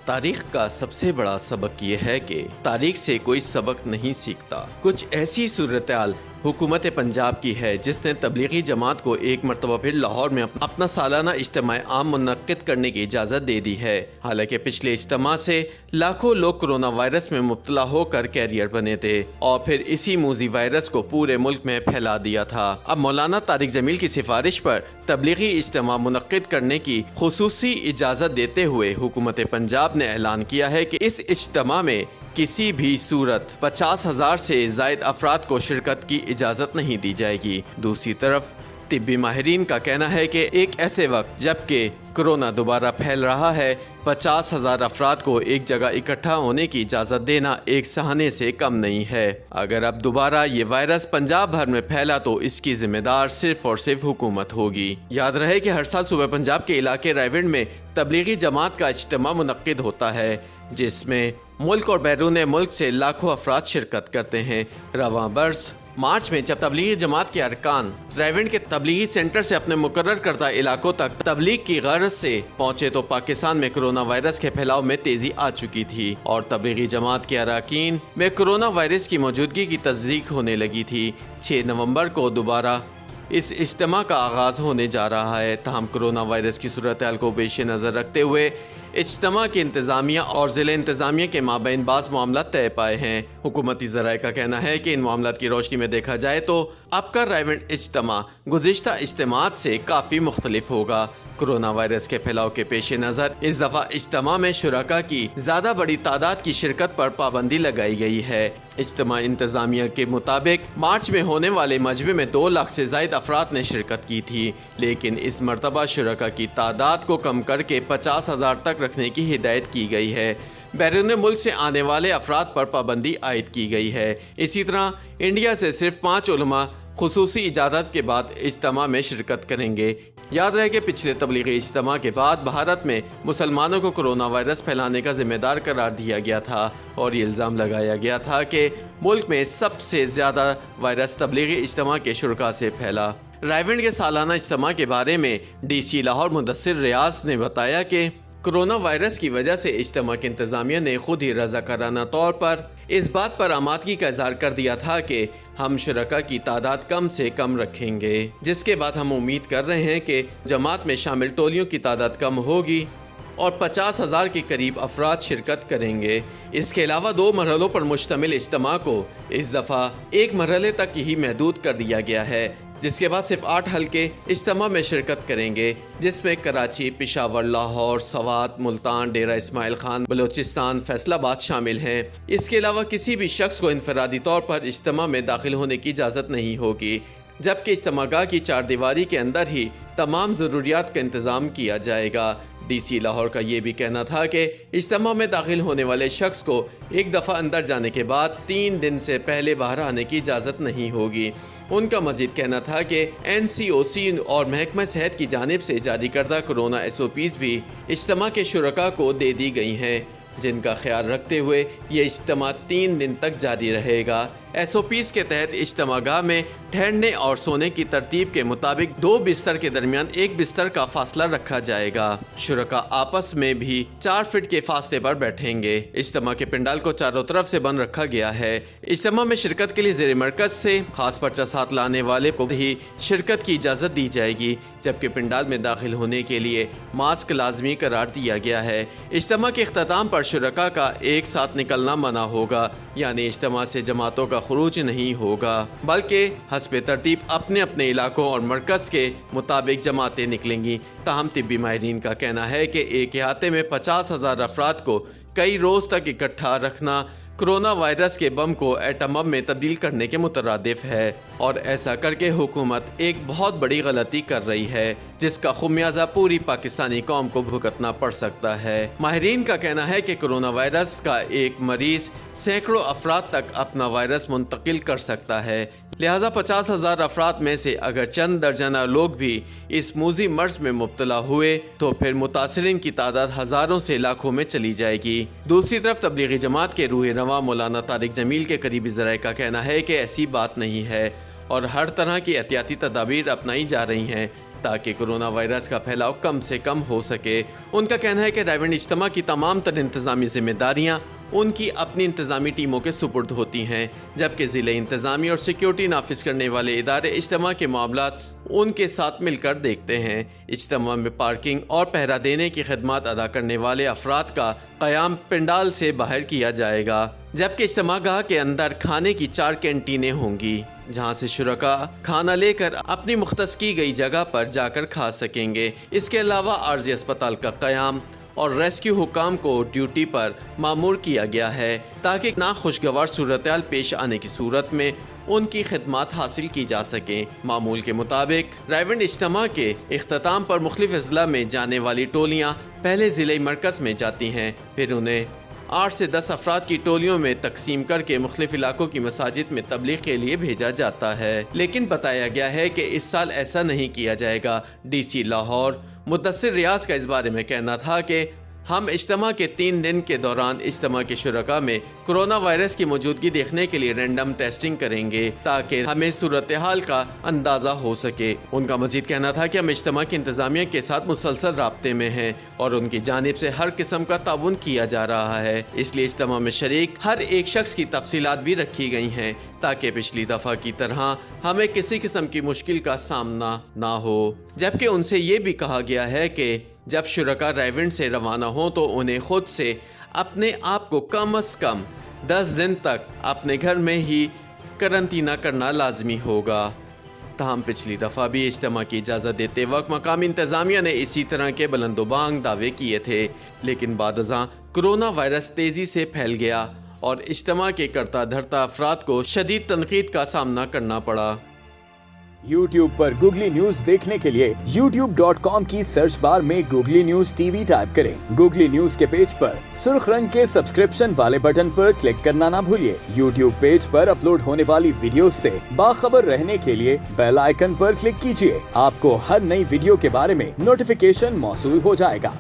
تاریخ کا سب سے بڑا سبق یہ ہے کہ تاریخ سے کوئی سبق نہیں سیکھتا۔ کچھ ایسی صورتحال حکومت پنجاب کی ہے جس نے تبلیغی جماعت کو ایک مرتبہ پھر لاہور میں اپنا سالانہ اجتماع عام منعقد کرنے کی اجازت دے دی ہے۔ حالانکہ پچھلے اجتماع سے لاکھوں لوگ کرونا وائرس میں مبتلا ہو کر کیریئر بنے تھے اور پھر اسی موذی وائرس کو پورے ملک میں پھیلا دیا تھا۔ اب مولانا طارق جمیل کی سفارش پر تبلیغی اجتماع منعقد کرنے کی خصوصی اجازت دیتے ہوئے حکومت پنجاب نے اعلان کیا ہے کہ اس اجتماع میں کسی بھی صورت 50,000 سے زائد افراد کو شرکت کی اجازت نہیں دی جائے گی۔ دوسری طرف طبی ماہرین کا کہنا ہے کہ ایک ایسے وقت جبکہ کرونا دوبارہ پھیل رہا ہے، 50,000 افراد کو ایک جگہ اکٹھا ہونے کی اجازت دینا ایک صحنے سے کم نہیں ہے۔ اگر اب دوبارہ یہ وائرس پنجاب بھر میں پھیلا تو اس کی ذمہ دار صرف اور صرف حکومت ہوگی۔ یاد رہے کہ ہر سال صوبہ پنجاب کے علاقے رائے ونڈ میں تبلیغی جماعت کا اجتماع منعقد ہوتا ہے جس میں ملک اور بیرون ملک سے لاکھوں افراد شرکت کرتے ہیں۔ رواں برس مارچ میں جب تبلیغی جماعت کے ارکان رائے ونڈ کے تبلیغی سینٹر سے اپنے مقرر کردہ علاقوں تک تبلیغ کی غرض سے پہنچے تو پاکستان میں کرونا وائرس کے پھیلاؤ میں تیزی آ چکی تھی اور تبلیغی جماعت کے اراکین میں کرونا وائرس کی موجودگی کی تصدیق ہونے لگی تھی۔ 6 نومبر کو دوبارہ اس اجتماع کا آغاز ہونے جا رہا ہے، تاہم کرونا وائرس کی صورتحال کو پیش نظر رکھتے ہوئے اجتماع کی انتظامیہ اور ضلع انتظامیہ کے مابین بعض معاملات طے پائے ہیں۔ حکومتی ذرائع کا کہنا ہے کہ ان معاملات کی روشنی میں دیکھا جائے تو اب کا رائے ونڈ اجتماع گزشتہ اجتماعات سے کافی مختلف ہوگا۔ کرونا وائرس کے پھیلاؤ کے پیش نظر اس دفعہ اجتماع میں شرکاء کی زیادہ بڑی تعداد کی شرکت پر پابندی لگائی گئی ہے۔ اجتماع انتظامیہ کے مطابق مارچ میں ہونے والے مجمع میں 2 لاکھ سے زائد افراد نے شرکت کی تھی، لیکن اس مرتبہ شرکاء کی تعداد کو کم کر کے 50,000 تک رکھنے کی ہدایت کی گئی ہے۔ بیرون ملک سے آنے والے افراد پر پابندی عائد کی گئی ہے۔ اسی طرح انڈیا سے صرف 5 علماء خصوصی اجازت کے بعد اجتماع میں شرکت کریں گے۔ یاد رہے کہ پچھلے تبلیغی اجتماع کے بعد بھارت میں مسلمانوں کو کرونا وائرس پھیلانے کا ذمہ دار قرار دیا گیا تھا اور یہ الزام لگایا گیا تھا کہ ملک میں سب سے زیادہ وائرس تبلیغی اجتماع کے شرکاء سے پھیلا۔ رائے ونڈ کے سالانہ اجتماع کے بارے میں ڈی سی لاہور مدثر ریاض نے بتایا کہ کرونا وائرس کی وجہ سے اجتماع کی انتظامیہ نے خود ہی رضاکارانہ طور پر اس بات پر آمادگی کا اظہار کر دیا تھا کہ ہم شرکاء کی تعداد کم سے کم رکھیں گے، جس کے بعد ہم امید کر رہے ہیں کہ جماعت میں شامل ٹولیوں کی تعداد کم ہوگی اور 50,000 کے قریب افراد شرکت کریں گے۔ اس کے علاوہ 2 مرحلوں پر مشتمل اجتماع کو اس دفعہ 1 مرحلے تک ہی محدود کر دیا گیا ہے، جس کے بعد صرف 8 حلقے اجتماع میں شرکت کریں گے، جس میں کراچی، پشاور، لاہور، سوات، ملتان، ڈیرہ اسماعیل خان، بلوچستان، فیصل آباد شامل ہیں۔ اس کے علاوہ کسی بھی شخص کو انفرادی طور پر اجتماع میں داخل ہونے کی اجازت نہیں ہوگی، جبکہ اجتماع گاہ کی 4 دیواری کے اندر ہی تمام ضروریات کا انتظام کیا جائے گا۔ ڈی سی لاہور کا یہ بھی کہنا تھا کہ اجتماع میں داخل ہونے والے شخص کو ایک دفعہ اندر جانے کے بعد 3 دن سے پہلے باہر آنے کی اجازت نہیں ہوگی۔ ان کا مزید کہنا تھا کہ NCOC اور محکمہ صحت کی جانب سے جاری کردہ کرونا SOPs بھی اجتماع کے شرکاء کو دے دی گئی ہیں، جن کا خیال رکھتے ہوئے یہ اجتماع 3 دن تک جاری رہے گا۔ SOPs کے تحت اجتماع گاہ میں ٹھہرنے اور سونے کی ترتیب کے مطابق 2 بستر کے درمیان 1 بستر کا فاصلہ رکھا جائے گا۔ شرکاء آپس میں بھی 4 فٹ کے فاصلے پر بیٹھیں گے۔ اجتماع کے پنڈال کو چاروں طرف سے بند رکھا گیا ہے۔ اجتماع میں شرکت کے لیے زیر مرکز سے خاص پرچہ ساتھ لانے والے کو ہی شرکت کی اجازت دی جائے گی، جبکہ پنڈال میں داخل ہونے کے لیے ماسک لازمی قرار دیا گیا ہے۔ اجتماع کے اختتام پر شرکاء کا ایک ساتھ نکلنا منع ہوگا، یعنی اجتماع سے جماعتوں کا خروج نہیں ہوگا، بلکہ حسب ترتیب اپنے اپنے علاقوں اور مرکز کے مطابق جماعتیں نکلیں گی۔ تاہم طبی ماہرین کا کہنا ہے کہ ایک احاطے میں 50,000 افراد کو کئی روز تک اکٹھا رکھنا کرونا وائرس کے بم کو ایٹم بم میں تبدیل کرنے کے مترادف ہے، اور ایسا کر کے حکومت ایک بہت بڑی غلطی کر رہی ہے جس کا خمیازہ پوری پاکستانی قوم کو بھگتنا پڑ سکتا ہے۔ ماہرین کا کہنا ہے کہ کرونا وائرس کا ایک مریض سینکڑوں افراد تک اپنا وائرس منتقل کر سکتا ہے، لہٰذا 50,000 افراد میں سے اگر چند درجنہ لوگ بھی اس موذی مرض میں مبتلا ہوئے تو پھر متاثرین کی تعداد ہزاروں سے لاکھوں میں چلی جائے گی۔ دوسری طرف تبلیغی جماعت کے روح رواں مولانا طارق جمیل کے قریبی ذرائع کا کہنا ہے کہ ایسی بات نہیں ہے اور ہر طرح کی احتیاطی تدابیر اپنائی جا رہی ہیں تاکہ کورونا وائرس کا پھیلاؤ کم سے کم ہو سکے۔ ان کا کہنا ہے کہ رائے ونڈ اجتماع کی تمام تر انتظامی ذمہ داریاں ان کی اپنی انتظامی ٹیموں کے سپرد ہوتی ہیں، جبکہ ضلع انتظامی اور سیکیورٹی نافذ کرنے والے ادارے اجتماع کے معاملات ان کے ساتھ مل کر دیکھتے ہیں۔ اجتماع میں پارکنگ اور پہرا دینے کی خدمات ادا کرنے والے افراد کا قیام پنڈال سے باہر کیا جائے گا، جبکہ اجتماع گاہ کے اندر کھانے کی 4 کینٹینیں ہوں گی، جہاں سے شرکاء کھانا لے کر اپنی مختص کی گئی جگہ پر جا کر کھا سکیں گے۔ اس کے علاوہ عارضی اسپتال کا قیام اور ریسکیو حکام کو ڈیوٹی پر مامور کیا گیا ہے تاکہ ناخوشگوار صورتحال پیش آنے کی صورت میں ان کی خدمات حاصل کی جا سکیں۔ معمول کے مطابق رائے ونڈ اجتماع کے اختتام پر مختلف اضلاع میں جانے والی ٹولیاں پہلے ضلعی مرکز میں جاتی ہیں، پھر انہیں 8 سے 10 افراد کی ٹولیوں میں تقسیم کر کے مختلف علاقوں کی مساجد میں تبلیغ کے لیے بھیجا جاتا ہے، لیکن بتایا گیا ہے کہ اس سال ایسا نہیں کیا جائے گا۔ ڈی سی لاہور مدثر ریاض کا اس بارے میں کہنا تھا کہ ہم اجتماع کے 3 دن کے دوران اجتماع کے شرکاء میں کرونا وائرس کی موجودگی دیکھنے کے لیے رینڈم ٹیسٹنگ کریں گے تاکہ ہمیں صورتحال کا اندازہ ہو سکے۔ ان کا مزید کہنا تھا کہ ہم اجتماع کی انتظامیہ کے ساتھ مسلسل رابطے میں ہیں اور ان کی جانب سے ہر قسم کا تعاون کیا جا رہا ہے، اس لیے اجتماع میں شریک ہر ایک شخص کی تفصیلات بھی رکھی گئی ہیں تاکہ پچھلی دفعہ کی طرح ہمیں کسی قسم کی مشکل کا سامنا نہ ہو۔ جبکہ ان سے یہ بھی کہا گیا ہے کہ جب شرکاء رائے ونڈ سے روانہ ہوں تو انہیں خود سے اپنے آپ کو کم از کم 10 دن تک اپنے گھر میں ہی قرنطینہ کرنا لازمی ہوگا۔ تاہم پچھلی دفعہ بھی اجتماع کی اجازت دیتے وقت مقامی انتظامیہ نے اسی طرح کے بلند و بانگ دعوے کیے تھے، لیکن بعد ازاں کرونا وائرس تیزی سے پھیل گیا اور اجتماع کے کرتا دھرتا افراد کو شدید تنقید کا سامنا کرنا پڑا۔ YouTube پر گوگلی نیوز دیکھنے کے لیے youtube.com کی سرچ بار میں googly news T V type کریں۔ گوگلی نیوز کے پیج پر سرخ رنگ کے سبسکرپشن والے بٹن پر کلک کرنا نہ بھولیے۔ YouTube پیج پر اپلوڈ ہونے والی ویڈیوز سے باخبر رہنے کے لیے بیل آئیکن پر کلک کیجیے۔ آپ کو ہر نئی ویڈیو کے بارے میں نوٹیفیکیشن موصول ہو جائے گا۔